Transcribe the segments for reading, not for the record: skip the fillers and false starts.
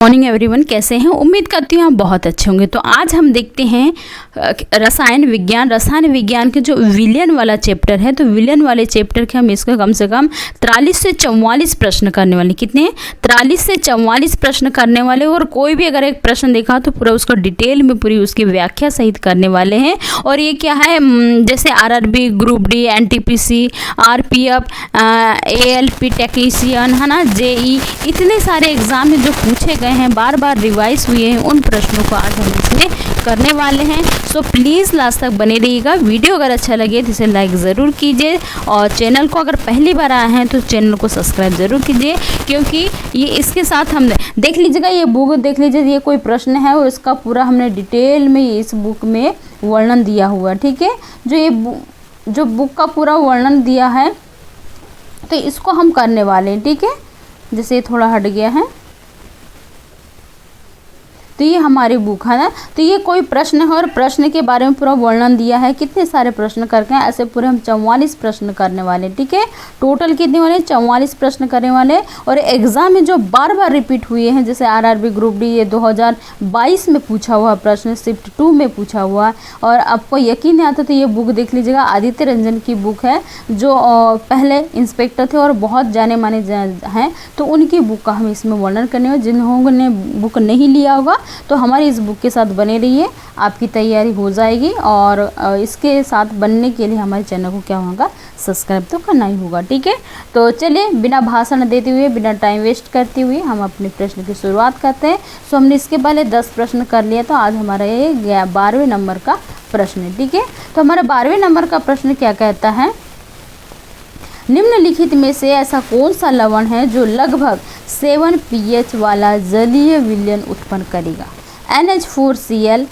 Morning everyone, कैसे हैं? उम्मीद करती हूँ आप बहुत अच्छे होंगे। तो आज हम देखते हैं रसायन विज्ञान के जो विलियन वाला चैप्टर है। तो विलियन वाले चैप्टर के हम इसको कम से कम 43 से 44 प्रश्न करने वाले। कितने? 43 से 44 प्रश्न करने वाले। और कोई भी अगर एक प्रश्न देखा तो पूरा उसको डिटेल में पूरी उसकी व्याख्या सहित करने वाले हैं। और ये क्या है, जैसे RRB, group D, NTPC, RPF, ALP technician, है ना, जेई, इतने सारे एग्जाम में जो पूछे गए हैं, बार बार रिवाइज हुए हैं, उन प्रश्नों को आज हम इसमें करने वाले हैं। सो प्लीज़ लास्ट तक बने रहिएगा। वीडियो अगर अच्छा लगे तो इसे लाइक ज़रूर कीजिए, और चैनल को अगर पहली बार आए हैं तो चैनल को सब्सक्राइब ज़रूर कीजिए, क्योंकि ये इसके साथ हम देख लीजिएगा, ये बुक देख लीजिए, ये कोई प्रश्न है और इसका पूरा हमने डिटेल में इस बुक में वर्णन दिया हुआ है। ठीक है, जो बुक का पूरा वर्णन दिया है तो इसको हम करने वाले हैं। ठीक है, जैसे ये थोड़ा हट गया है तो ये हमारी बुक है ना। तो ये कोई प्रश्न है और प्रश्न के बारे में पूरा वर्णन दिया है, कितने सारे प्रश्न करके हैं, ऐसे पूरे हम 44 प्रश्न करने वाले। ठीक है, टोटल कितने वाले? 44 प्रश्न करने वाले। और एग्जाम में जो बार बार रिपीट हुए हैं, जैसे आरआरबी, ग्रुप डी, ये 2022 में पूछा हुआ प्रश्न, शिफ्ट 2 में पूछा हुआ। और आपको यकीन नहीं आता तो ये बुक देख लीजिएगा, आदित्य रंजन की बुक है, जो पहले इंस्पेक्टर थे और बहुत जाने माने हैं, तो उनकी बुक का हम इसमें वर्णन करने में। जिन्होंने ने बुक नहीं लिया होगा तो हमारी इस बुक के साथ बने रहिए, आपकी तैयारी हो जाएगी। और इसके साथ बनने के लिए हमारे चैनल को क्या होगा, सब्सक्राइब तो करना ही होगा। ठीक है, तो चलिए बिना भाषण देते हुए, बिना टाइम वेस्ट करते हुए हम अपने प्रश्न की शुरुआत करते हैं। सो हमने इसके पहले 10 प्रश्न कर लिया, तो आज हमारा ये 12वें नंबर का प्रश्न है। ठीक है, तो हमारा 12वें नंबर का प्रश्न क्या कहता है, निम्नलिखित में से ऐसा कौन सा लवण है जो लगभग 7 pH वाला जलीय विलयन उत्पन्न करेगा? NH4Cl,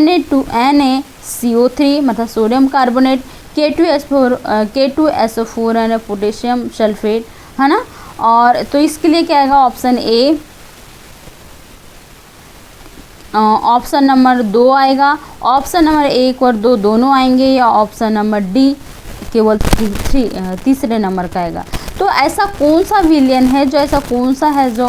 Na2NaCO3 मतलब सोडियम कार्बोनेट, K2SO4 और पोटेशियम सल्फेट, है ना। और तो इसके लिए क्या आएगा? ऑप्शन ए, ऑप्शन नंबर 2 आएगा, ऑप्शन नंबर 1 और 2 दोनों आएंगे, या ऑप्शन नंबर डी केवल तीसरे नंबर का आएगा। तो ऐसा कौन सा विलयन है, जो ऐसा कौन सा है जो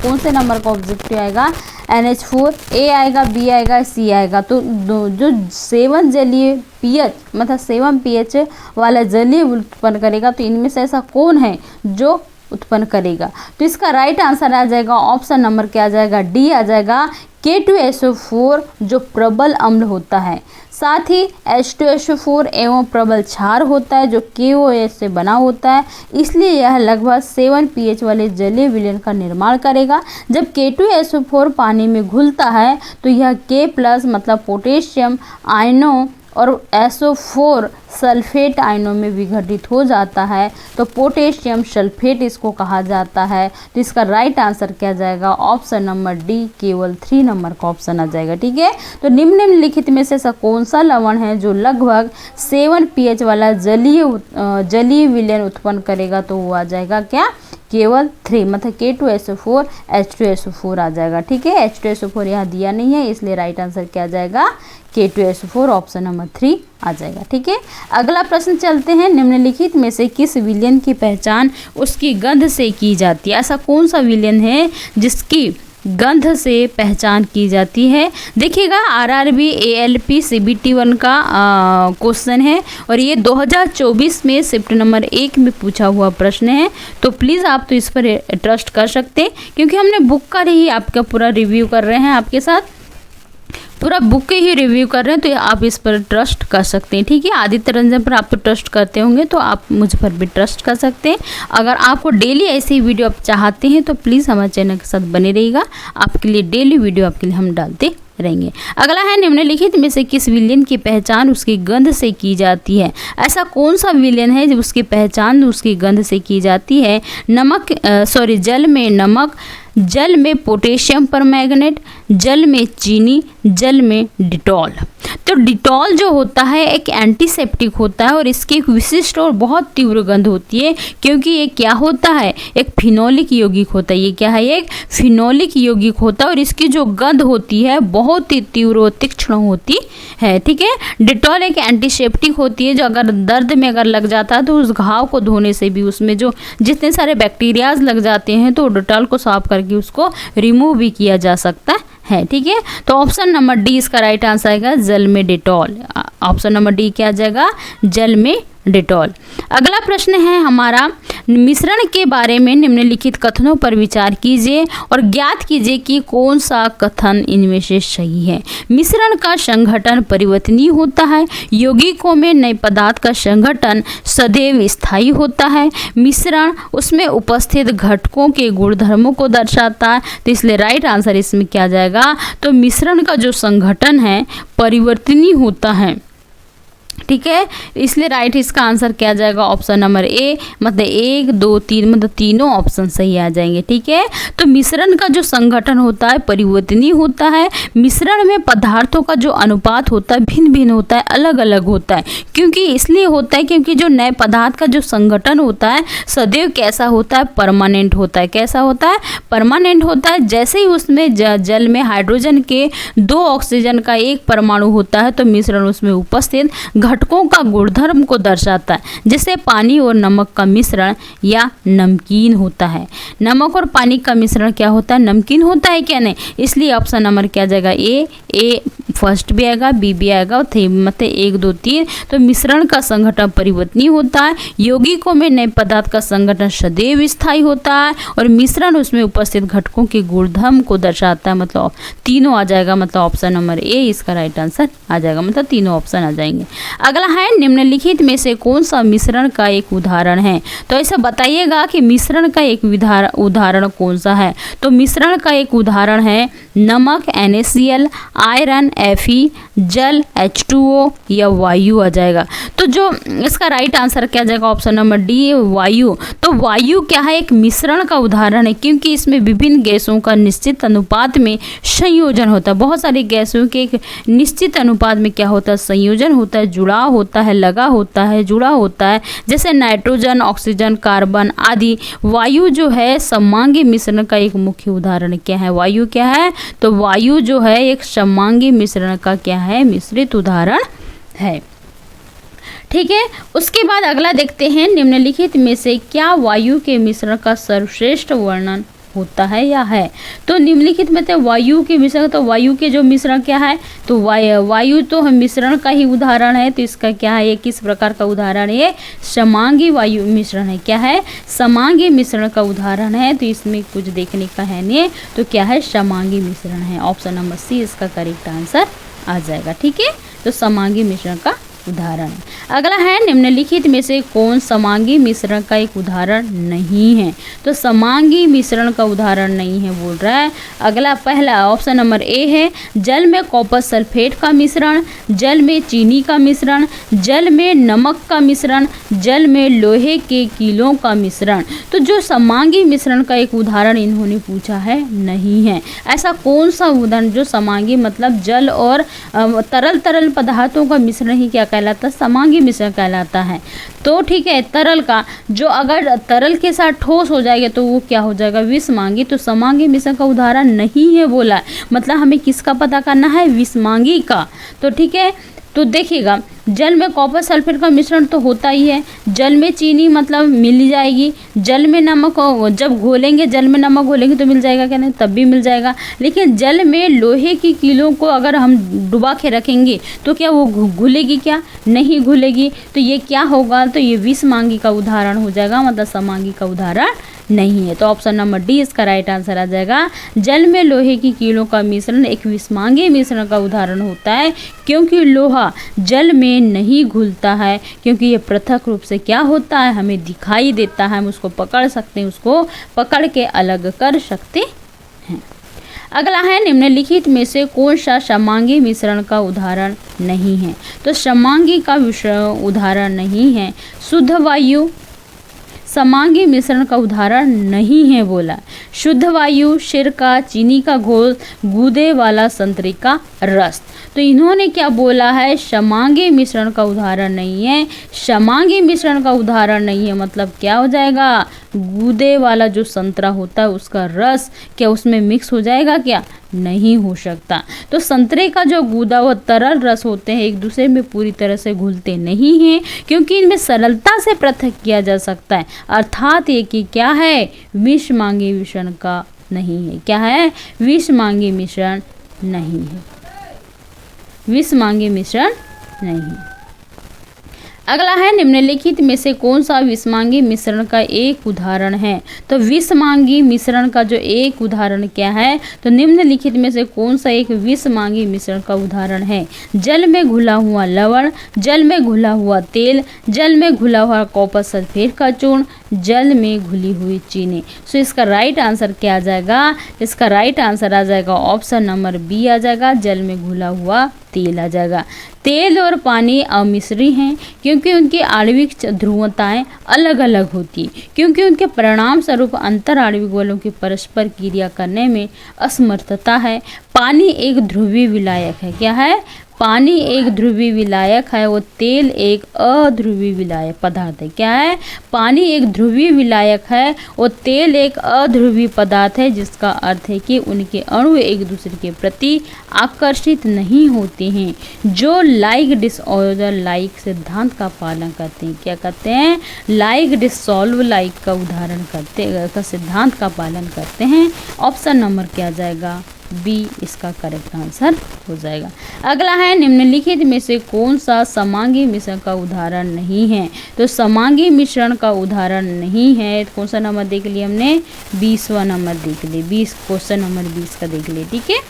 कौन से नंबर का ऑब्जेक्टिव आएगा? NH4, ए आएगा, बी आएगा, सी आएगा। तो जो 7 जलीय pH मतलब 7 pH वाला जलीय उत्पन्न करेगा, तो इनमें से ऐसा कौन है जो उत्पन्न करेगा? तो इसका राइट आंसर आ जाएगा, ऑप्शन नंबर क्या आ जाएगा? डी आ जाएगा, K2SO4 जो प्रबल अम्ल होता है। साथ ही H2SO4 एवं प्रबल क्षार होता है जो KOH से बना होता है, इसलिए यह लगभग 7 pH वाले जलीय विलयन का निर्माण करेगा। जब K2SO4 पानी में घुलता है तो यह K+ मतलब पोटेशियम आयनों और SO4 सल्फेट आयनों में विघटित हो जाता है, तो पोटेशियम सल्फेट इसको कहा जाता है। तो इसका राइट आंसर क्या जाएगा? ऑप्शन नंबर डी, केवल 3 नंबर का ऑप्शन आ जाएगा। ठीक है, तो निम्नलिखित में से ऐसा कौन सा लवण है जो लगभग 7 pH वाला जलीय विलयन उत्पन्न करेगा? तो वो आ जाएगा क्या? केवल 3 मतलब K2SO4 H2SO4 आ जाएगा। ठीक है, H2SO4 यहाँ दिया नहीं है, इसलिए राइट आंसर क्या जाएगा? K2SO4 ऑप्शन नंबर 3 आ जाएगा। ठीक है, अगला प्रश्न चलते हैं। निम्नलिखित में से किस विलयन की पहचान उसकी गंध से की जाती है? ऐसा कौन सा विलयन है जिसकी गंध से पहचान की जाती है? देखिएगा, आरआरबी, एएलपी, CBT1 का क्वेश्चन है, और ये 2024 में शिफ्ट नंबर 1 में पूछा हुआ प्रश्न है। तो प्लीज़ आप तो इस पर ट्रस्ट कर सकते हैं, क्योंकि हमने बुक का ही आपका पूरा रिव्यू कर रहे हैं, आपके साथ पूरा बुक के ही रिव्यू कर रहे हैं, तो आप इस पर ट्रस्ट कर सकते हैं। ठीक है, आदित्य रंजन पर आप तो ट्रस्ट करते होंगे, तो आप मुझ पर भी ट्रस्ट कर सकते हैं। अगर आपको डेली ऐसी वीडियो आप चाहते हैं तो प्लीज़ हमारे चैनल के साथ बने रहिएगा, आपके लिए डेली वीडियो आपके लिए हम डालते रहेंगे। अगला है, निम्नलिखित में से किस विलयन की पहचान उसकी गंध से की जाती है? ऐसा कौन सा विलयन है जो उसकी पहचान उसकी गंध से की जाती है? जल में नमक, जल में पोटेशियम परमैंगनेट, जल में चीनी, जल में डिटॉल। तो डिटॉल जो होता है एक एंटीसेप्टिक होता है, और इसकी एक विशिष्ट और बहुत तीव्र गंध होती है, क्योंकि ये क्या होता है? एक फिनोलिक यौगिक होता है। ये क्या है? एक फिनोलिक यौगिक होता है, और इसकी जो गंध होती है बहुत ही तीव्र और तीक्ष्ण होती है। ठीक है, डिटॉल एक एंटीसेप्टिक होती है, जो अगर दर्द में अगर लग जाता है तो उस घाव को धोने से भी उसमें जो जितने सारे बैक्टीरियाज लग जाते हैं तो डिटॉल को साफ कर करके उसको रिमूव भी किया जा सकता है। ठीक है, तो ऑप्शन नंबर डी इसका राइट आंसर आएगा, जल में डेटॉल। ऑप्शन नंबर डी क्या आ जाएगा, जल में डेटॉल। अगला प्रश्न है हमारा, मिश्रण के बारे में निम्नलिखित कथनों पर विचार कीजिए और ज्ञात कीजिए कि कौन सा कथन इनमें से सही है। मिश्रण का संघटन परिवर्तनीय होता है। यौगिकों में नए पदार्थ का संघटन सदैव स्थायी होता है। मिश्रण उसमें उपस्थित घटकों के गुणधर्मों को दर्शाता है। तो इसलिए राइट आंसर इसमें क्या जाएगा, तो मिश्रण का जो संघटन है परिवर्तनीय होता है। ठीक है, इसलिए राइट इसका आंसर क्या जाएगा, ऑप्शन नंबर ए, मतलब 1 2 3 मतलब तीनों ऑप्शन सही आ जाएंगे। ठीक है, तो मिश्रण का जो संगठन होता है परिवर्तनीय होता है। मिश्रण में पदार्थों का जो अनुपात होता है भिन्न भिन्न होता है, अलग अलग होता है। क्योंकि इसलिए होता है क्योंकि जो नए पदार्थ का जो संगठन होता है सदैव कैसा होता है, परमानेंट होता है। कैसा होता है, परमानेंट होता है। जैसे ही उसमें जल में हाइड्रोजन के 2 ऑक्सीजन का 1 परमाणु होता है तो मिश्रण उसमें उपस्थित घटकों का गुणधर्म को दर्शाता है। जैसे पानी और नमक का मिश्रण या नमकीन होता है। नमक और पानी का मिश्रण क्या होता है, नमकीन होता है क्या, नहीं। इसलिए ऑप्शन नंबर क्या जाएगा, ए फर्स्ट भी आएगा, बी भी आएगा और थे मतलब 1 2 3। तो मिश्रण का संगठन परिवर्तनीय होता है। यौगिकों में नए पदार्थ का संगठन सदैव स्थायी होता है और मिश्रण उसमें उपस्थित घटकों के गुणधर्म को दर्शाता है। मतलब तीनों आ जाएगा, मतलब ऑप्शन नंबर ए इसका राइट आंसर आ जाएगा, मतलब तीनों ऑप्शन आ जाएंगे। अगला है, निम्नलिखित में से कौन सा मिश्रण का एक उदाहरण है। तो ऐसा बताइएगा कि मिश्रण का एक उदाहरण कौन सा है। तो मिश्रण का एक उदाहरण है नमक NaCl, आयरन Fe, जल H2O या वायु आ जाएगा। तो जो इसका राइट आंसर क्या जाएगा, ऑप्शन नंबर डी वायु। तो वायु क्या है, एक मिश्रण का उदाहरण है क्योंकि इसमें विभिन्न गैसों का निश्चित अनुपात में संयोजन होता है। बहुत सारी गैसों के एक निश्चित अनुपात में क्या होता है, संयोजन होता है, जुड़ाव होता है, लगा होता है, जुड़ा होता है। जैसे नाइट्रोजन, ऑक्सीजन, कार्बन आदि। वायु जो है समांगी मिश्रण का एक मुख्य उदाहरण क्या है, वायु क्या है, तो वायु जो है एक समांगी मिश्रण का क्या है, मिश्रित उदाहरण है। ठीक है, उसके बाद अगला देखते हैं, निम्नलिखित में से क्या वायु के मिश्रण का सर्वश्रेष्ठ वर्णन होता है या है। तो निम्नलिखित में तो वायु के मिश्रण, तो वायु के जो मिश्रण क्या है, तो वायु तो हम मिश्रण का ही उदाहरण है। तो इसका क्या है, ये किस प्रकार का उदाहरण है, समांगी वायु मिश्रण है। क्या है, समांगी मिश्रण का उदाहरण है। तो इसमें कुछ देखने का है नहीं, तो क्या है, समांगी मिश्रण है। ऑप्शन नंबर सी इसका करेक्ट आंसर आ जाएगा। ठीक है, तो समांगी मिश्रण का उदाहरण है। अगला है, निम्नलिखित में से कौन समांगी मिश्रण का एक उदाहरण नहीं है। तो समांगी मिश्रण का उदाहरण नहीं है बोल रहा है। अगला पहला ऑप्शन नंबर ए है, जल में कॉपर सल्फेट का मिश्रण, जल में चीनी का मिश्रण, जल में नमक का मिश्रण, जल में लोहे के कीलों का मिश्रण। तो जो समांगी मिश्रण का एक उदाहरण इन्होंने पूछा है, नहीं है। ऐसा कौन सा उदाहरण, जो समांगी मतलब जल और तरल पदार्थों का मिश्रण ही क्या कहलाता है, समांगी मिश्रण कहलाता है। तो ठीक है, तरल का जो अगर तरल के साथ ठोस हो जाएगा तो वो क्या हो जाएगा, विषमांगी। तो समांगी मिश्रण का उदाहरण नहीं है बोला है, मतलब हमें किसका पता करना है, विषमांगी का। तो ठीक है, तो देखिएगा, जल में कॉपर सल्फेट का मिश्रण तो होता ही है। जल में चीनी मतलब मिल जाएगी, जल में नमक जब घोलेंगे, जल में नमक घोलेंगे तो मिल जाएगा क्या, नहीं, तब भी मिल जाएगा। लेकिन जल में लोहे की कीलों को अगर हम डुबा के रखेंगे तो क्या वो घुलेगी, क्या नहीं घुलेगी। तो ये क्या होगा, तो ये विषमांगी का उदाहरण हो जाएगा, मतलब समांगी का उदाहरण नहीं है। तो ऑप्शन नंबर डी इसका राइट आंसर आ जाएगा। जल में लोहे की कीलों का मिश्रण एक विषमांगी मिश्रण का उदाहरण होता है, क्योंकि लोहा जल में नहीं घुलता है, क्योंकि ये पृथक रूप से क्या होता है, हमें दिखाई देता है, हम उसको पकड़ सकते हैं, उसको पकड़ के अलग कर सकते हैं। अगला है, निम्नलिखित में से कौन सा समांगी मिश्रण का उदाहरण नहीं है। तो समांगी का उदाहरण नहीं है शुद्ध वायु, समांगी मिश्रण का उदाहरण नहीं है बोला। शुद्ध वायु, सिरका, चीनी का घोल, गूदे वाला संतरे का रस। तो इन्होंने क्या बोला है, समांगी मिश्रण का उदाहरण नहीं है। समांगी मिश्रण का उदाहरण नहीं है मतलब क्या हो जाएगा, गूदे वाला जो संतरा होता है उसका रस क्या उसमें मिक्स हो जाएगा, क्या नहीं हो सकता। तो संतरे का जो गूदा व तरल रस होते हैं एक दूसरे में पूरी तरह से घुलते नहीं हैं, क्योंकि इनमें सरलता से पृथक किया जा सकता है। अर्थात ये कि क्या है, विषमांगी मिश्रण का नहीं है। क्या है? विषमांगी मिश्रण नहीं है, विषमांगी मिश्रण नहीं है। अगला है निम्नलिखित में से कौन सा विषमांगी मिश्रण का एक उदाहरण है? तो विषमांगी मिश्रण का जो एक उदाहरण क्या है? तो निम्नलिखित में से कौन सा एक विषमांगी मिश्रण का उदाहरण है? जल में घुला हुआ लवण, जल में घुला हुआ तेल, जल में घुला हुआ कॉपर सल्फेट का चूर्ण, जल में घुली हुई चीनी। सो इसका राइट आंसर क्या आ जाएगा? इसका राइट आंसर आ जाएगा ऑप्शन नंबर बी आ जाएगा, जल में घुला हुआ तेल आ जाएगा। तेल और पानी अमिश्री हैं क्योंकि उनकी आणविक ध्रुवताएं अलग अलग होती, क्योंकि उनके परिणाम स्वरूप अंतर आणविक बलों की परस्पर क्रिया करने में असमर्थता है। पानी एक ध्रुवीय विलायक है। क्या है? पानी एक ध्रुवीय विलायक है, वो तेल एक अध्रुवीय विलायक पदार्थ है। क्या है? पानी एक ध्रुवीय विलायक है, वो तेल एक अध्रुवीय पदार्थ है, जिसका अर्थ है कि उनके अणु एक दूसरे के प्रति आकर्षित नहीं होते हैं, जो लाइक डिसऑर्डर लाइक सिद्धांत का पालन करते हैं। क्या करते हैं? लाइक डिसॉल्व लाइक का उदाहरण करते का सिद्धांत का पालन करते हैं। ऑप्शन नंबर क्या आ जाएगा? बी इसका करेक्ट आंसर हो जाएगा। अगला है निम्नलिखित में से कौन सा समांगी मिश्रण का उदाहरण नहीं है? तो समांगी मिश्रण का उदाहरण नहीं है, कौन सा नंबर देख लिया हमने? 20वां नंबर देख लिया, 20 क्वेश्चन नंबर 20 का देख लिया। ठीक है,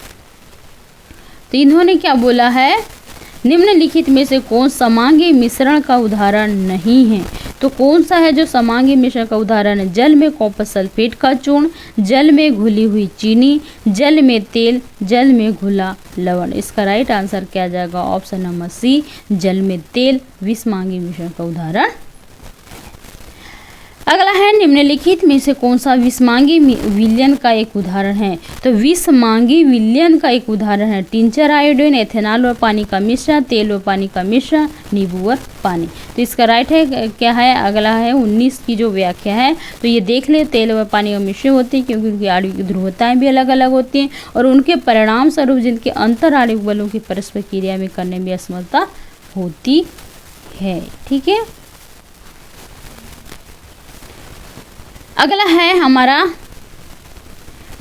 तो इन्होंने क्या बोला है? निम्नलिखित में से कौन समांगी मिश्रण का उदाहरण नहीं है? तो कौन सा है जो समांगी मिश्रण का उदाहरण है? जल में कॉपर सल्फेट का चूर्ण, जल में घुली हुई चीनी, जल में तेल, जल में घुला लवण। इसका राइट आंसर क्या जाएगा? ऑप्शन नंबर सी, जल में तेल विषमांगी मिश्रण का उदाहरण। अगला है निम्नलिखित में से कौन सा विषमांगी विलयन का एक उदाहरण है? तो विषमांगी विलयन का एक उदाहरण है टिंचर आयोडीन, एथेनॉल और पानी का मिश्रण, तेल और पानी का मिश्रण, नींबू और पानी। तो इसका राइट है क्या है? अगला है 19 की जो व्याख्या है, तो ये देख ले, तेल और पानी का मिश्रण होते हैं क्योंकि उनकी आणविक ध्रुवताएं भी अलग अलग होती हैं और उनके परिणाम स्वरूप जिनके अंतर आणविक बलों की परस्पर क्रिया में करने में असमर्थता होती है। ठीक है, अगला है हमारा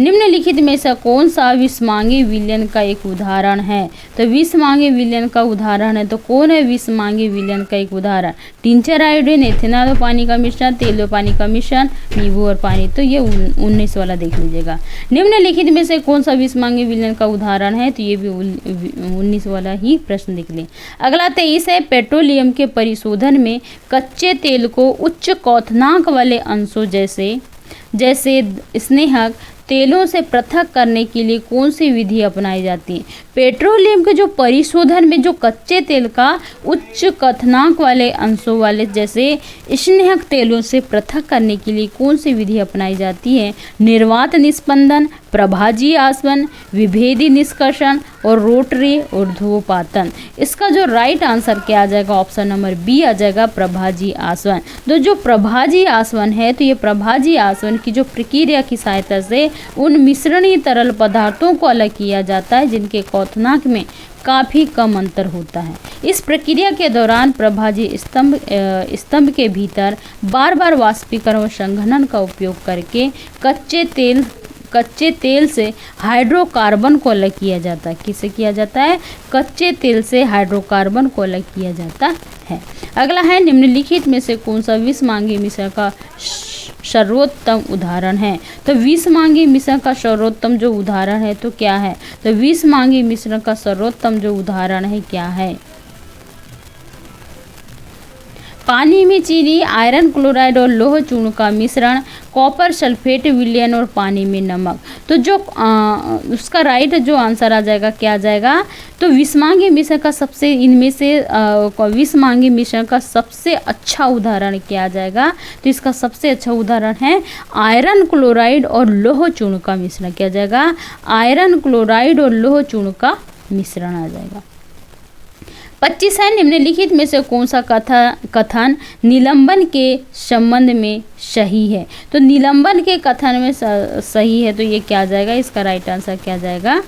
निम्नलिखित में से कौन सा विषमांगी विलयन का एक उदाहरण है? तो विषमांगी विलयन का उदाहरण है, तो कौन है विषमांगी विलयन का एक उदाहरण? टिंचर आयोडीन, एथेनॉल और पानी का मिश्रण, तेल और पानी का मिश्रण, नींबू और पानी। तो ये 19 वाला देख लीजिएगा। निम्नलिखित में से कौन सा विषमांगी विलयन का उदाहरण है? तो ये भी 19 वाला ही प्रश्न देख लें। अगला 23 है, पेट्रोलियम के परिशोधन में कच्चे तेल को उच्च क्वथनांक वाले अंशों जैसे स्नेहक तेलों से पृथक करने के लिए कौन सी विधि अपनाई जाती है? पेट्रोलियम के जो परिशोधन में जो कच्चे तेल का उच्च क्वथनांक वाले अंशों वाले जैसे स्नेहक तेलों से पृथक करने के लिए कौन सी विधि अपनाई जाती है? निर्वात निस्पंदन, प्रभाजी आसवन, विभेदी निष्कर्षण और रोटरी ऊर्ध्वपातन। इसका जो राइट आंसर क्या आ जाएगा? ऑप्शन नंबर बी आ जाएगा, प्रभाजी आसवन। तो जो प्रभाजी आसवन है, तो ये प्रभाजी आसवन की जो प्रक्रिया की सहायता से उन मिश्रणीय तरल पदार्थों को अलग किया जाता है जिनके क्वथनांक में काफ़ी कम अंतर होता है। इस प्रक्रिया के दौरान प्रभाजी स्तंभ के भीतर बार बार वाष्पीकरण और संघनन का उपयोग करके कच्चे तेल से हाइड्रोकार्बन को अलग किया जाता है। किसे किया जाता है? कच्चे तेल से हाइड्रोकार्बन को अलग किया जाता है। अगला है निम्नलिखित में से कौन सा विषमांगी मिश्रण का सर्वोत्तम उदाहरण है? तो विषमांगी मिश्रण का सर्वोत्तम जो उदाहरण है तो क्या है? तो विषमांगी मिश्रण का सर्वोत्तम जो उदाहरण है क्या है? पानी में चीनी, आयरन क्लोराइड और लोह चूर्ण का मिश्रण, कॉपर सल्फेट विलयन और पानी में नमक। तो जो उसका राइट जो आंसर आ जाएगा क्या आ जाएगा? तो विषमांगी मिश्रण का सबसे इनमें से विषमांगी मिश्रण का सबसे अच्छा उदाहरण क्या आ जाएगा? तो इसका सबसे अच्छा उदाहरण है आयरन क्लोराइड और लोह चूर्ण का मिश्रण। क्या आ जाएगा? आयरन क्लोराइड और लोह चूर्ण का मिश्रण आ जाएगा। 25 है, निम्नलिखित में से कौन सा कथन निलंबन के संबंध में सही है? तो निलंबन के कथन में सही है, तो ये क्या आ जाएगा? इसका राइट आंसर क्या आ जाएगा?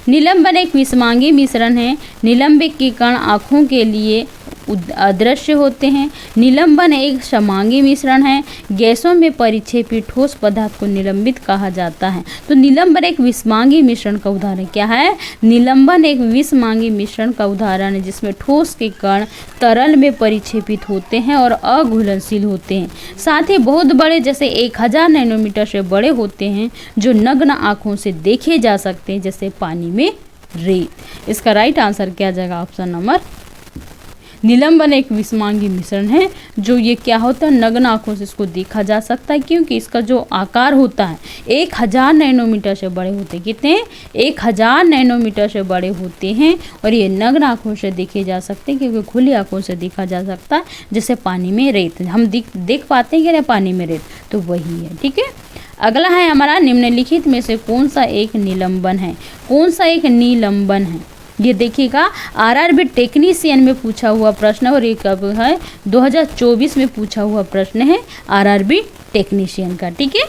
निलंबन एक विषमांगी मिश्रण है। निलंबित के कण आँखों के लिए अदृश्य होते हैं। निलंबन एक समांगी मिश्रण है। गैसों में परिक्षेपी ठोस पदार्थ को निलंबित कहा जाता है। तो निलंबन एक विषमांगी मिश्रण का उदाहरण क्या है? निलंबन एक विषमांगी मिश्रण का उदाहरण है जिसमें ठोस के कण तरल में परिक्षेपित होते हैं और अघुलनशील होते हैं। साथ ही बहुत बड़े जैसे 1000 नैनोमीटर से बड़े होते हैं जो नग्न आंखों से देखे जा सकते हैं, जैसे पानी में रेत। इसका राइट आंसर क्या जाएगा? ऑप्शन नंबर निलंबन एक विषमांगी मिश्रण है जो ये क्या होता है, नग्न आंखों से इसको देखा जा सकता है क्योंकि इसका जो आकार होता है 1000 नैनोमीटर से बड़े होते हैं। कितने? 1000 नैनोमीटर से बड़े होते हैं और ये नग्न आंखों से देखे जा सकते हैं क्योंकि खुली आंखों से देखा जा सकता है, जैसे पानी में रेत हम देख पाते हैं कि नहीं पानी में रेत, तो वही है। ठीक है, अगला है हमारा निम्नलिखित में से कौन सा एक निलंबन है? कौन सा एक निलंबन है? ये देखिएगा आरआरबी टेक्नीशियन में पूछा हुआ प्रश्न और ये कब है? 2024 में पूछा हुआ प्रश्न है आरआरबी टेक्नीशियन का। ठीक है,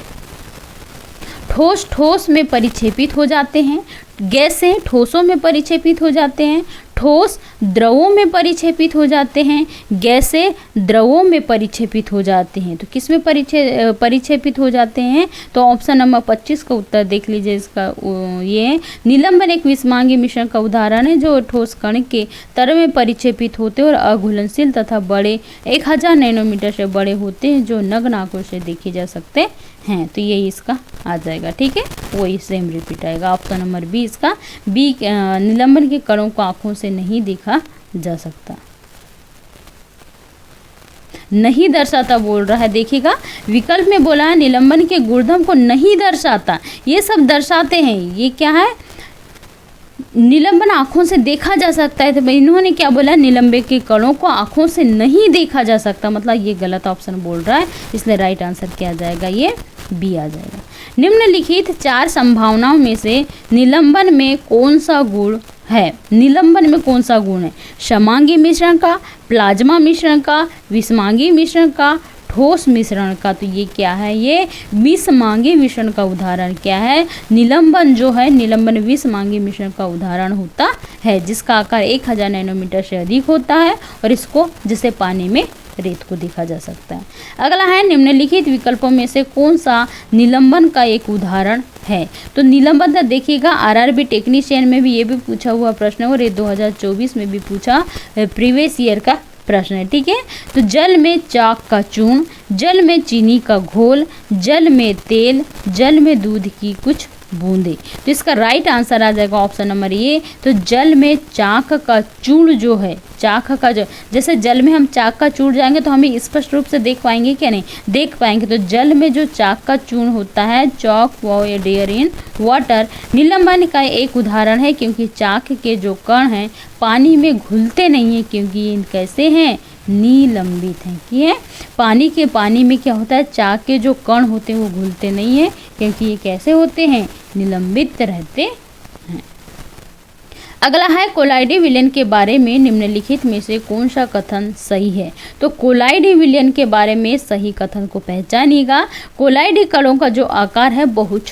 ठोस ठोस में परिक्षेपित हो जाते हैं, गैसें ठोसों में परिक्षेपित हो जाते हैं, ठोस द्रवों में परिक्षेपित हो जाते हैं, गैसें द्रवों में परिक्षेपित हो जाते हैं। तो किस में परिक्षेपित हो जाते हैं? तो ऑप्शन नंबर 25 का उत्तर देख लीजिए। इसका ये निलंबन एक विषमांगी मिश्रण का उदाहरण है जो ठोस कण के तरल में परिक्षेपित होते हैं और अघुलनशील तथा बड़े 1000 नैनोमीटर से बड़े होते हैं जो नग्न आंखों से देखे जा सकते हैं। तो यही इसका आ जाएगा। ठीक है, वही सेम रिपीट आएगा। ऑप्शन नंबर बी इसका बी निलंबन के कणों को आंखों से नहीं देखा जा सकता, नहीं दर्शाता बोल रहा है। देखिएगा विकल्प में बोला है निलंबन के गुणधर्म को नहीं दर्शाता, ये सब दर्शाते हैं। ये क्या है? निलंबन आंखों से देखा जा सकता है, तो इन्होंने क्या बोला? निलंबन के कणों को आंखों से नहीं देखा जा सकता, मतलब ये गलत ऑप्शन बोल रहा है, इसलिए राइट आंसर क्या आ जाएगा? ये बी आ जाएगा। निम्नलिखित 4 संभावनाओं में से निलंबन में कौन सा गुण है? निलंबन में कौन सा गुण है? समांगी मिश्रण का, प्लाज्मा मिश्रण का, विषमांगी मिश्रण का, ठोस मिश्रण का। तो ये क्या है? ये विषमांगी मिश्रण का उदाहरण क्या है? निलंबन जो है निलंबन विषमांगी मिश्रण का उदाहरण होता है जिसका आकार 1000 नैनोमीटर से अधिक होता है और इसको जैसे पानी में रेत को देखा जा सकता है। अगला है निम्नलिखित विकल्पों में से कौन सा निलंबन का एक उदाहरण है? तो निलंबन देखिएगा आरआरबी टेक्नीशियन में भी ये भी पूछा हुआ प्रश्न है और ये 2024 में भी पूछा प्रीवियस ईयर का प्रश्न है। ठीक है, तो जल में चाक का चूर्ण, जल में चीनी का घोल, जल में तेल, जल में दूध की कुछ बूंदे। तो इसका राइट आंसर आ जाएगा ऑप्शन नंबर ए। तो जल में चाक का चूर्ण जो है, चाक का जो जैसे जल में हम चाक का चूर्ण जाएंगे तो हमें स्पष्ट रूप से देख पाएंगे क्या? नहीं देख पाएंगे। तो जल में जो चाक का चूर्ण होता है, चॉक व डेयर इन वाटर, निलंबन का एक उदाहरण है क्योंकि चाक के जो कण हैं पानी में घुलते नहीं हैं क्योंकि ये कैसे हैं? निलंबित हैं। कि है पानी में क्या होता है? चाक के जो कण होते हैं वो घुलते नहीं है क्योंकि ये कैसे होते हैं? निलंबित रहते हैं। अगला है कोलाइडी विलयन के बारे में निम्नलिखित में से कौन सा कथन सही है? तो कोलाइडी विलयन के बारे में सही कथन को पहचानिएगा। कोलाइडी कणों का जो आकार है बहुत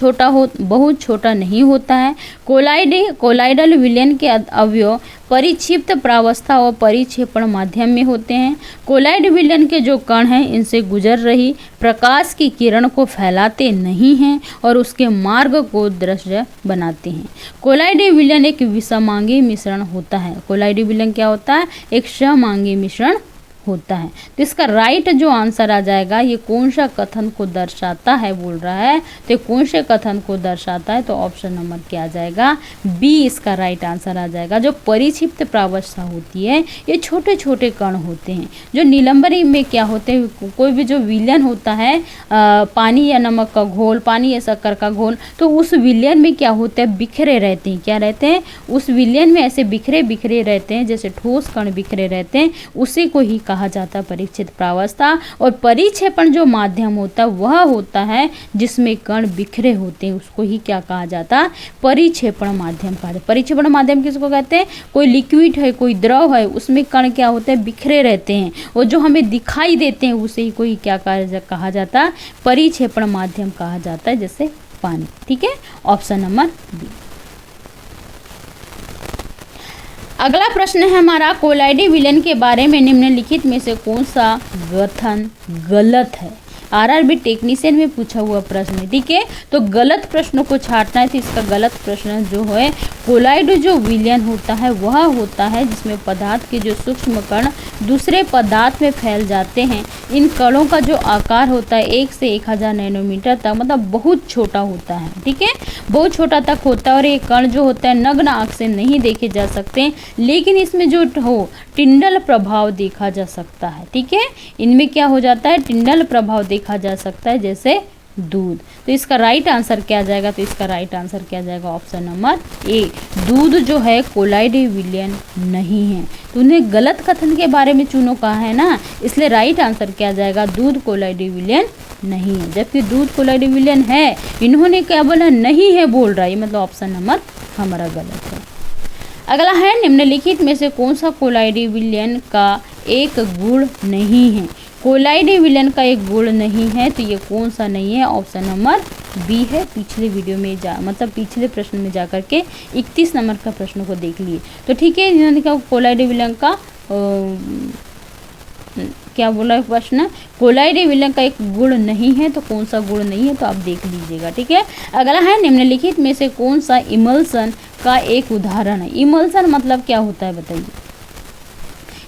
छोटा नहीं होता है। कोलाइडल विलयन के अवयव परिक्षिप्त प्रावस्था और परिक्षेपण माध्यम में होते हैं। कोलाइड विलयन के जो कण हैं इनसे गुजर रही प्रकाश की किरण को फैलाते नहीं हैं और उसके मार्ग को दृश्य बनाते हैं। कोलाइड विलयन एक विषमांगी मिश्रण होता है। कोलाइड विलयन क्या होता है? एक समांगी मिश्रण होता है। तो इसका राइट जो आंसर आ जाएगा, ये कौन सा कथन को दर्शाता है बोल रहा है, तो कौन से कथन को दर्शाता है? तो ऑप्शन नंबर क्या आ जाएगा? बी इसका राइट आंसर आ जाएगा। जो परिक्षिप्त प्रावस्था होती है ये छोटे छोटे कण होते हैं जो निलंबन में क्या होते हैं, कोई भी जो विलयन होता है पानी या नमक का घोल, पानी या शक्कर का घोल, तो उस विलयन में क्या होता है? बिखरे रहते हैं। क्या रहते हैं? उस विलयन में ऐसे बिखरे बिखरे रहते हैं जैसे ठोस कण बिखरे रहते हैं, उसी को ही कहा जाता है परिक्षिप्त प्रावस्था। और परिक्षेपण जो माध्यम होता है वह होता है जिसमें कण बिखरे होते हैं, उसको ही क्या कहा जाता है? परिक्षेपण माध्यम कहा जाता है। परिक्षेपण माध्यम किसको कहते हैं? कोई लिक्विड है, कोई द्रव है, उसमें कण क्या होते हैं? बिखरे रहते हैं और जो हमें दिखाई देते हैं उसे ही कोई क्या कहा जाता है? परिक्षेपण माध्यम कहा जाता है, जैसे पानी। ठीक है, ऑप्शन नंबर बी। अगला प्रश्न है हमारा, कोलाइडी विलयन के बारे में निम्नलिखित में से कौन सा कथन गलत है। आरआरबी टेक्नीशियन में पूछा हुआ प्रश्न है, ठीक है। तो गलत प्रश्नों को छांटना है, तो इसका गलत प्रश्न जो है, कोलाइड जो विलयन होता है वह होता है जिसमें पदार्थ के जो सूक्ष्म कण दूसरे पदार्थ में फैल जाते हैं। इन कणों का जो आकार होता है 1 से 1000 नैनोमीटर तक, मतलब बहुत छोटा होता है, ठीक है, बहुत छोटा तक होता है। और ये कण जो होता है नग्न आँख से नहीं देखे जा सकते, लेकिन इसमें जो हो टिंडल प्रभाव देखा जा सकता है, ठीक है। इनमें क्या हो जाता है, टिंडल प्रभाव देखा जा सकता है, जैसे दूध। तो इसका राइट आंसर क्या आ जाएगा, तो इसका राइट आंसर क्या आ जाएगा, ऑप्शन नंबर ए, दूध जो है कोलाइडी विलयन नहीं है। तो उन्हें गलत कथन के बारे में चुनो कहा है ना, इसलिए राइट आंसर क्या आ जाएगा, दूध कोलाइडी विलयन नहीं है, जबकि दूध कोलाइडी विलयन है। इन्होंने क्या बोला, नहीं है बोल रहा है, मतलब ऑप्शन नंबर हमारा गलत है। अगला है, निम्नलिखित में से कौन सा कोलाइडी विलयन का एक गुण नहीं है। कोलाइडी विलयन का एक गुण नहीं है, तो ये कौन सा नहीं है, ऑप्शन नंबर बी है। पिछले वीडियो में मतलब पिछले प्रश्न में जाकर के 31 नंबर का प्रश्न को देख लिए। तो ठीक है, इन्होंने क्या कोलाइडी विलयन का क्या बोला प्रश्न, कोलाइडी विलयन का एक गुण नहीं है, तो कौन सा गुण नहीं है, तो आप देख लीजिएगा, ठीक है। अगला है, निम्नलिखित में से कौन सा इमल्सन का एक उदाहरण है। इमल्सन मतलब क्या होता है बताइए।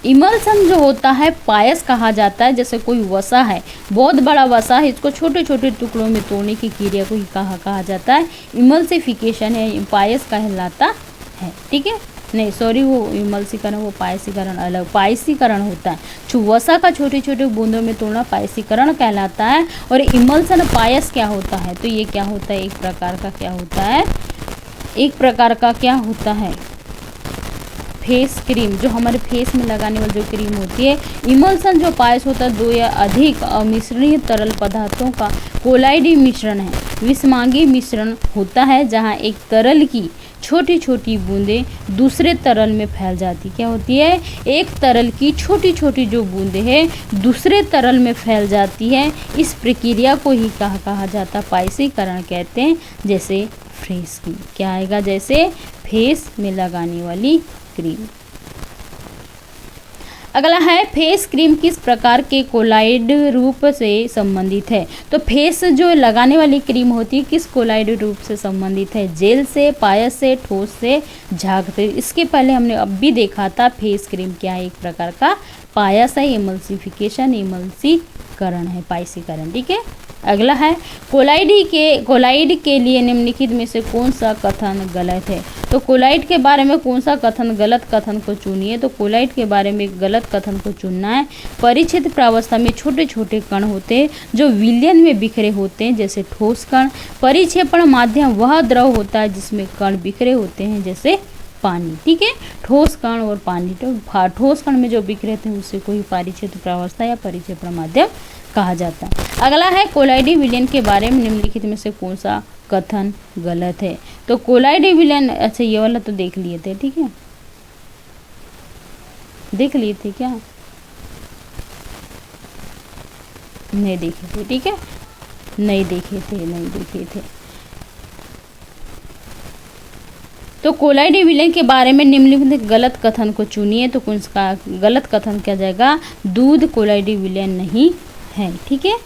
इमल्सन जो होता है पायस कहा जाता है। जैसे कोई वसा है, बहुत बड़ा वसा है, इसको छोटे छोटे टुकड़ों में तोड़ने की क्रिया को ही कहा जाता है इमल्सिफिकेशन है, पायस कहलाता है, ठीक है। नहीं सॉरी, वो इमल्सीकरण, वो पायसीकरण अलग, पायसीकरण होता है। वसा का छोटे छोटे बूंदों में तोड़ना पायसीकरण कहलाता है। और इमल्सन पायस क्या होता है, तो ये क्या होता है, एक प्रकार का क्या होता है, एक प्रकार का क्या होता है, फेस क्रीम, जो हमारे फेस में लगाने वाली जो क्रीम होती है। इमल्सन जो पायस होता है 2 या अधिक अमिश्रणीय तरल पदार्थों का कोलाइडी मिश्रण है। विषमांगी मिश्रण होता है जहां एक तरल की छोटी छोटी बूंदें दूसरे तरल में फैल जाती, क्या होती है, एक तरल की छोटी छोटी जो बूंदें हैं दूसरे तरल में फैल जाती है। इस प्रक्रिया को ही कहा जाता है पायसीकरण कहते हैं। जैसे फेस क्रीम क्या आएगा, जैसे फेस में लगाने वाली क्रीम। अगला है, फेस क्रीम किस प्रकार के कोलाइड रूप से संबंधित है। तो फेस जो लगाने वाली क्रीम होती है किस कोलाइड रूप से संबंधित है, जेल से, पायस से, ठोस से, झाग से। इसके पहले हमने अब भी देखा था फेस क्रीम क्या है, एक प्रकार का पायस है, इमल्सिफिकेशन, इमल्सीकरण है, पायसीकरण, ठीक है। अगला है, कोलाइड के लिए निम्नलिखित में से कौन सा कथन गलत है। तो कोलाइड के बारे में कौन सा कथन, गलत कथन को चुनिए। तो कोलाइड के बारे में गलत कथन को चुनना है। परिचित प्रावस्था में छोटे छोटे कण होते हैं जो विलयन में बिखरे होते हैं, जैसे ठोस कण। परिक्षेपण माध्यम वह द्रव होता है जिसमें कण बिखरे होते हैं, जैसे पानी, ठीक है। ठोस कण और पानी, तो ठोस कण में जो बिखरे थे उससे कोई परिचित प्रावस्था या परिक्षेपण माध्यम कहा जाता है। अगला है, कोलाइडी विलयन के बारे में निम्नलिखित में से कौन सा कथन गलत है। तो कोलाइडी विलयन, अच्छा ये वाला तो देख लिए थे, ठीक है, देख लिए थे क्या, नहीं देखे थे, ठीक है, नहीं देखे थे। तो कोलाइडी विलयन के बारे में निम्नलिखित गलत कथन को चुनिए। तो कौन सा गलत कथन क्या जाएगा, दूध कोलाइडी विलयन नहीं है, ठीक है।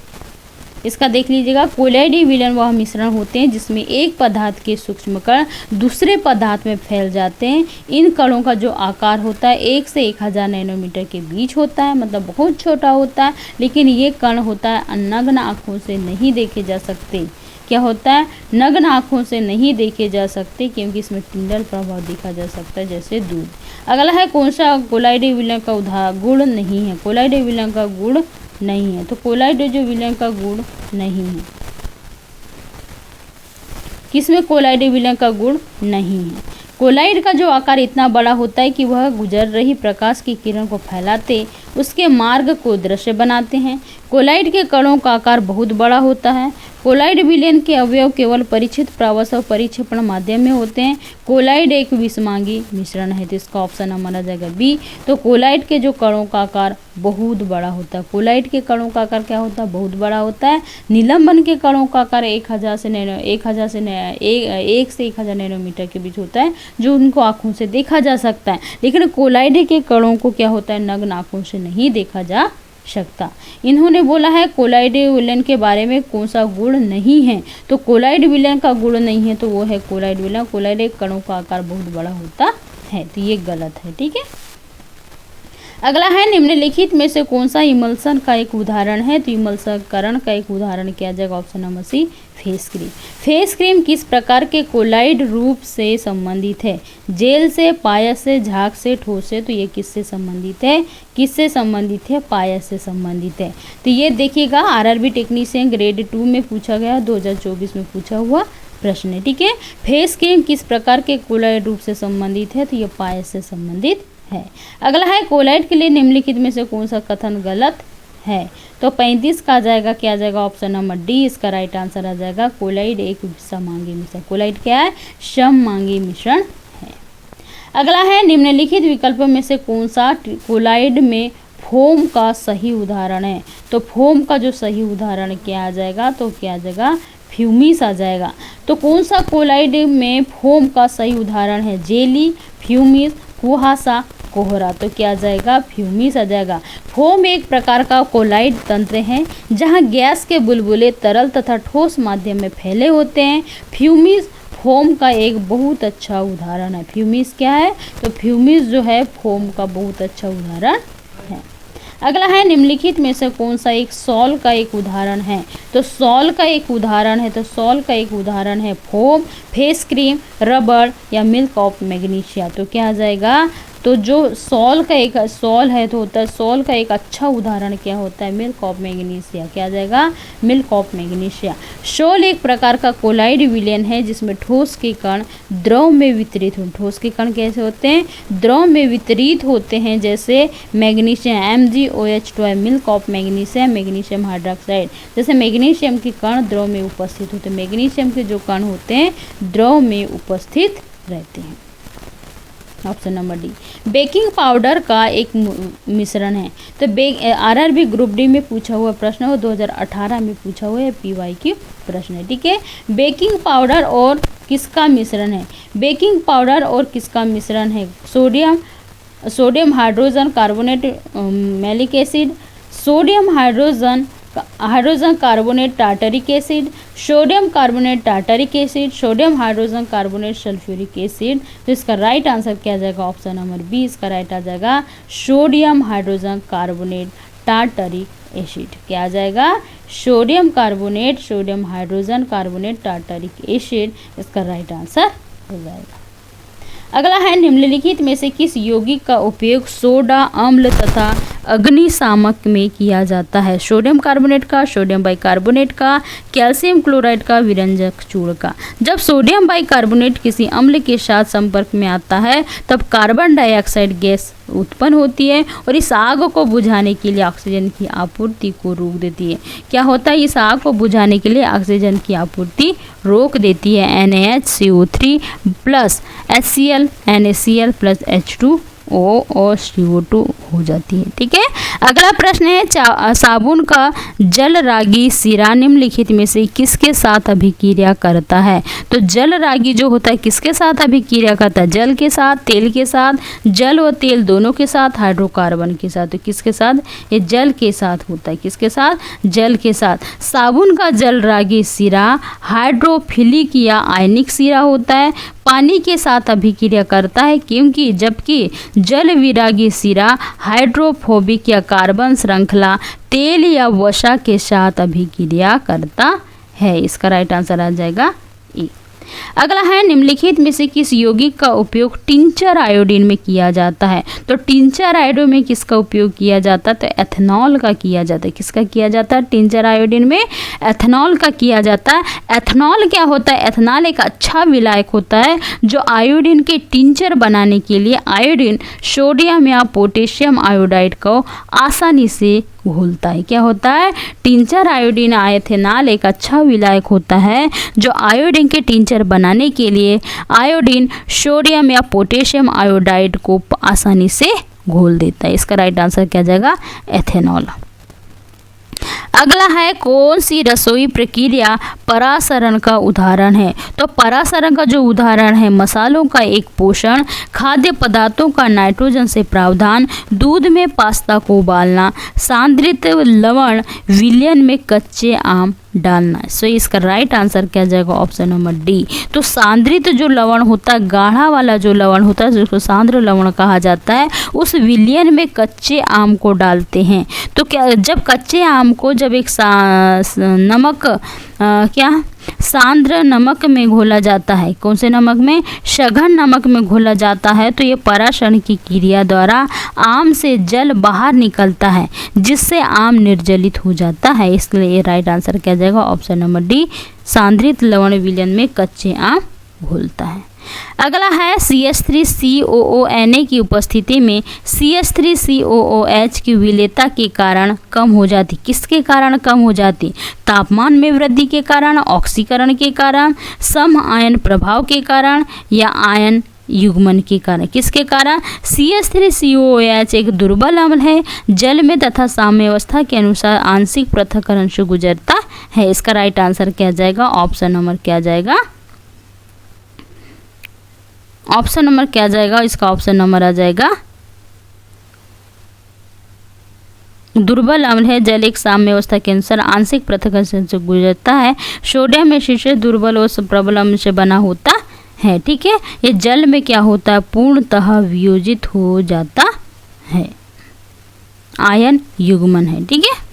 इसका देख लीजिएगा, कोलाइडी विलयन वह मिश्रण होते हैं जिसमें एक पदार्थ के सूक्ष्म कण दूसरे पदार्थ में फैल जाते हैं। इन कणों का जो आकार होता है 1 से 1000 नैनोमीटर के बीच होता है, मतलब बहुत छोटा होता है। लेकिन ये कण होता है नग्न आँखों से नहीं देखे जा सकते। क्या होता है, नग्न आँखों से नहीं देखे जा सकते, क्योंकि इसमें टिंडल प्रभाव देखा जा सकता है, जैसे दूध। अगला है, कौन सा कोलाइडी विलयन का गुण नहीं है। कोलाइडी विलयन का गुण नहीं है। तो कोलाइड जो विलयन का गुण नहीं है, किसमें कोलाइड विलयन का गुण नहीं है। कोलाइड का जो आकार इतना बड़ा होता है कि वह गुजर रही प्रकाश की किरण को फैलाते उसके मार्ग को दृश्य बनाते हैं। कोलाइड के कणों का आकार बहुत बड़ा होता है। कोलाइड विलयन के अवयव केवल परिचित प्रवास और परिक्षेपण माध्यम में होते हैं। कोलाइड एक विषमांगी मिश्रण है, तो इसका ऑप्शन हमारा जाएगा बी। तो कोलाइड के जो कणों का आकार बहुत बड़ा होता है, कोलाइड के कणों का आकार क्या होता है, बहुत बड़ा होता है। निलंबन के कणों का आकार 1 से 1000 नैनोमीटर के बीच होता है, जो उनको आंखों से देखा जा सकता है। लेकिन कोलाइड के कणों को क्या होता है, नग्न आंखों से नहीं देखा जा सकता। इन्होंने बोला है कोलाइड विलयन के बारे में कौन सा गुण नहीं है, तो कोलाइड विलयन का गुण नहीं है तो वो है कोलाइड विलयन। कोलाइड के कणों का आकार बहुत बड़ा होता है, तो ये गलत है। ठीक है, अगला है निम्नलिखित में से कौन सा इमल्सन का एक उदाहरण है, तो इमल्सकरण का एक उदाहरण किया जाएगा option number C, face cream. Face cream किस प्रकार के कोलाइड रूप से संबंधित है, जेल से, पायस से, झाग से, ठोस से, तो ये किससे संबंधित है, किससे संबंधित है, पायस से संबंधित है। तो ये देखिएगा आरआरबी टेक्नीशियन ग्रेड 2 में पूछा गया, 2024 में पूछा हुआ प्रश्न है। ठीक है, फेस क्रीम किस प्रकार के कोलाइड रूप से संबंधित है, तो ये पायस से संबंधित है। अगला है कोलाइड के लिए निम्नलिखित में से कौन सा कथन गलत है, तो 35 का आ जाएगा, क्या आ जाएगा ऑप्शन नंबर डी, इसका राइट आंसर आ जाएगा कोलाइड एक सममांगी मिश्रण। कोलाइड क्या है, सममांगी मिश्रण है। अगला है निम्नलिखित विकल्पों में से कौन सा कोलाइड में फोम का सही उदाहरण है, तो फोम का जो सही उदाहरण क्या आ जाएगा, तो क्या आ जाएगा, फ्यूमिस आ जाएगा। तो कौन सा कोलाइड में फोम का सही उदाहरण है, जेली, फ्यूमिस, कुहासा, कोहरा, तो क्या आ जाएगा, फ्यूमिस आ जाएगा। फोम एक प्रकार का कोलाइड तंत्र है जहां गैस के बुलबुले तरल तथा ठोस माध्यम में फैले होते हैं। फ्यूमिस फोम का एक बहुत अच्छा उदाहरण है। फ्यूमिस क्या है, तो फ्यूमिस जो है फोम का बहुत अच्छा उदाहरण है। अगला है निम्नलिखित में से कौन सा एक सॉल का एक उदाहरण है, तो सॉल का एक उदाहरण है, तो सॉल का एक उदाहरण है फोम, फेस क्रीम, रबड़ या मिल्क ऑफ मैग्नीशिया, तो क्या आ जाएगा, तो जो सॉल का एक सॉल है तो होता है, सॉल का एक अच्छा उदाहरण क्या होता है, मिल्क ऑफ मैग्नीशिया, क्या आ जाएगा, मिल्क ऑफ मैग्नीशिया। सॉल एक प्रकार का कोलाइड विलयन है जिसमें ठोस के कण द्रव में वितरित हो, ठोस के कण कैसे होते हैं, द्रव में वितरित होते हैं, जैसे magnesium MgOH2, milk of magnesium, magnesium hydroxide, जैसे मैग्नीशियम के कण द्रव में उपस्थित होते हैं, मैग्नीशियम के जो कण होते हैं द्रव में उपस्थित रहते हैं। Option number D. Baking powder का एक मिश्रण है, तो आरआरबी ग्रुप डी में पूछा हुआ प्रश्न है, 2018 में पूछा हुआ है, PYQ प्रश्न है। ठीक है, बेकिंग पाउडर और किसका मिश्रण है, बेकिंग पाउडर और किसका मिश्रण है, sodium hydrogen carbonate malic acid, sodium hydrogen carbonate tartaric acid, sodium carbonate tartaric acid, sodium hydrogen carbonate sulphuric acid, तो इसका राइट आंसर क्या आ जाएगा, ऑप्शन नंबर बी, इसका राइट आ जाएगा sodium hydrogen carbonate tartaric acid, क्या आ जाएगा, sodium carbonate, sodium hydrogen carbonate tartaric acid, इसका right answer हो जाएगा। अगला है निम्नलिखित में से किस यौगिक का उपयोग सोडा, अम्ल तथा अग्निशामक में किया जाता है, सोडियम कार्बोनेट का, सोडियम बाइकार्बोनेट का, कैल्शियम क्लोराइड का, विरंजक चूर्ण का। जब सोडियम बाइकार्बोनेट किसी अम्ल के साथ संपर्क में आता है तब कार्बन डाइऑक्साइड गैस उत्पन्न होती है और इस आग को बुझाने के लिए ऑक्सीजन की आपूर्ति को रोक देती है। क्या होता है, इस आग को बुझाने के लिए ऑक्सीजन की आपूर्ति रोक देती है। NaHCO3 plus HCl NaCl plus H2O और CO2 हो जाती है। ठीक है, अगला प्रश्न है साबुन का जल रागी सिरा निम्नलिखित में से किसके साथ अभिक्रिया करता है, तो जल रागी जो होता है किसके साथ अभिक्रिया करता है, जल के साथ, तेल के साथ, जल और तेल दोनों के साथ, हाइड्रोकार्बन के साथ, तो किसके साथ, ये जल के साथ होता है, किसके साथ, जल के साथ। साबुन का जल रागी सिरा हाइड्रोफिलिक या आयनिक सिरा होता है, पानी के साथ अभिक्रिया करता है, क्योंकि जबकि जल विरागी सिरा हाइड्रोफोबिक या कार्बन श्रृंखला तेल या वसा के साथ अभिक्रिया करता है। इसका राइट आंसर आ जाएगा ए। अगला है निम्नलिखित में से किस यौगिक का उपयोग टिंचर आयोडीन में किया जाता है। तो टिंचर आयोडीन में किसका उपयोग किया जाता है, तो एथेनॉल का किया जाता है। किसका किया जाता है, टिंचर आयोडीन में एथेनॉल का किया जाता है। एथेनॉल क्या होता है, एथेनॉल एक अच्छा विलायक होता है जो आयोडीन के टिंचर बनाने के लिए आयोडीन, सोडियम या पोटेशियम आयोडाइड को आसानी से घोलता है। क्या होता है, टिंचर आयोडीन एथेनॉल एक अच्छा विलायक होता है जो आयोडीन के टिंचर बनाने के लिए आयोडीन, सोडियम या पोटेशियम आयोडाइड को आसानी से घोल देता है। इसका राइट आंसर क्या जाएगा, एथेनॉल। अगला है कौन सी रसोई प्रक्रिया परासरण का उदाहरण है। तो परासरण का जो उदाहरण है, मसालों का एक पोषण, खाद्य पदार्थों का नाइट्रोजन से प्रावधान, दूध में पास्ता को उबालना, सांद्रित लवण विलयन में कच्चे आम डालना। सो इसका राइट आंसर क्या जाएगा, ऑप्शन नंबर डी। तो सांद्रित जो लवण होता है, गाढ़ा वाला जो लवण होता है जिसको सांद्र लवण कहा जाता है, उस विलयन में कच्चे आम को डालते हैं। तो क्या, जब कच्चे आम को जब एक सांद्र नमक में घोला जाता है, कौन से नमक में, सघन नमक में घोला जाता है, तो ये परासरण की क्रिया द्वारा आम से जल बाहर निकलता है जिससे आम निर्जलित हो जाता है। इसलिए ये राइट आंसर क्या जाएगा, ऑप्शन नंबर डी, सांद्रित लवण विलयन में कच्चे आम घोलता है। अगला है CH3COONA की उपस्थिति में CH3COOH की विलेयता के कारण कम हो जाती। किसके कारण कम हो जाती, तापमान में वृद्धि के कारण, ऑक्सीकरण के कारण, सम आयन प्रभाव के कारण या आयन युग्मन के कारण। किसके कारण, CH3COOH एक दुर्बल अम्ल है, जल में तथा साम्यावस्था के अनुसार आंशिक पृथक्करण से गुजरता है। इसका राइट आंसर क्या जाएगा, ऑप्शन नंबर क्या जाएगा, ऑप्शन नंबर क्या जाएगा, इसका ऑप्शन नंबर आ जाएगा दुर्बल अम्ल है, जल एक साम्य अवस्था के अनुसार आंशिक पृथक्करण से गुजरता है। सोडियम में शीर्ष दुर्बल और प्रबल अम्ल से बना होता है। ठीक है, ये जल में क्या होता है, पूर्णतः वियोजित हो जाता है, आयन युग्मन है। ठीक है,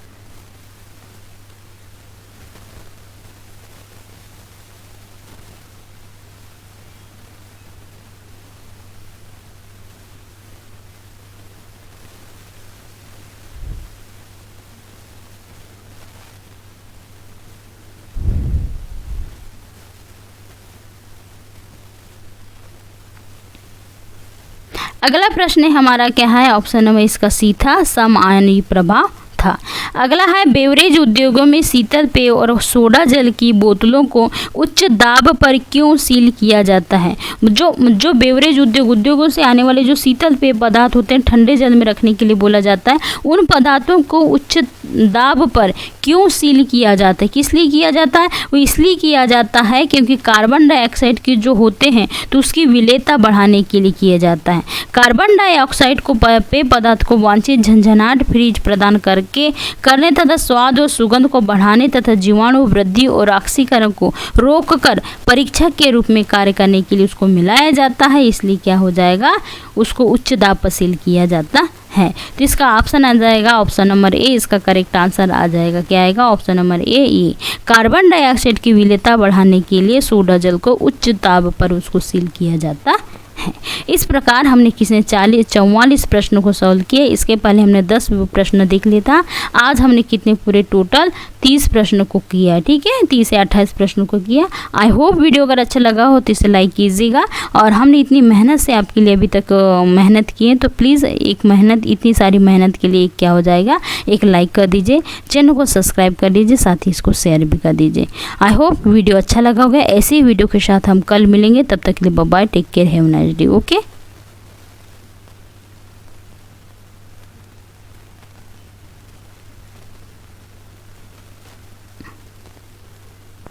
अगला प्रश्न हमारा क्या है, ऑप्शन नंबर इसका सी था, सम आयनीय प्रभाव था। अगला है बेवरेज उद्योगों में शीतल पेय और सोडा जल की बोतलों को उच्च दाब पर क्यों सील किया जाता है। जो बेवरेज उद्योगों से आने वाले जो शीतल पेय पदार्थ होते हैं, ठंडे जल में रखने के लिए बोला जाता है, उन पदार्थों को उच्च दाब पर क्यों सील किया जाता है, किस लिए किया जाता है, वो इसलिए किया जाता है क्योंकि कार्बन डाइऑक्साइड के जो होते हैं तो उसकी विलेयता बढ़ाने के लिए किया जाता है। कार्बन डाइऑक्साइड को पेय पदार्थ को वांछित झंझनाहट फ्रीज प्रदान करने तथा स्वाद और सुगंध को बढ़ाने तथा जीवाणु वृद्धि और ऑक्सीकरण को रोककर परीक्षक के रूप में कार्य करने के लिए उसको मिलाया जाता है। इसलिए क्या हो जाएगा, उसको उच्च दाब पर सील किया जाता है। तो इसका ऑप्शन आ जाएगा ऑप्शन नंबर ए, इसका करेक्ट आंसर आ जाएगा, क्या आएगा, option number A. Carbon dioxide की विलेयता बढ़ाने के लिए सोडा जल को उच्च दाब पर उसको सील किया जाता है। इस प्रकार हमने किसने 44 प्रश्नों को सॉल्व किए। इसके पहले हमने 10 प्रश्न देख लिया था। आज हमने कितने पूरे टोटल 30 प्रश्नों को किया। ठीक है, 30 से 28 प्रश्नों को किया। आई होप वीडियो अगर अच्छा लगा हो तो इसे लाइक कीजिएगा। और हमने इतनी मेहनत से आपके लिए अभी तक मेहनत की है, तो प्लीज़ इतनी सारी मेहनत के लिए क्या हो जाएगा, एक लाइक कर दीजिए, चैनल को सब्सक्राइब कर दीजिए, साथ ही इसको शेयर भी कर दीजिए। आई होप वीडियो अच्छा लगा होगा। ऐसी वीडियो के साथ हम कल मिलेंगे, तब तक के लिए bye bye, take care, have a nice day. Okay.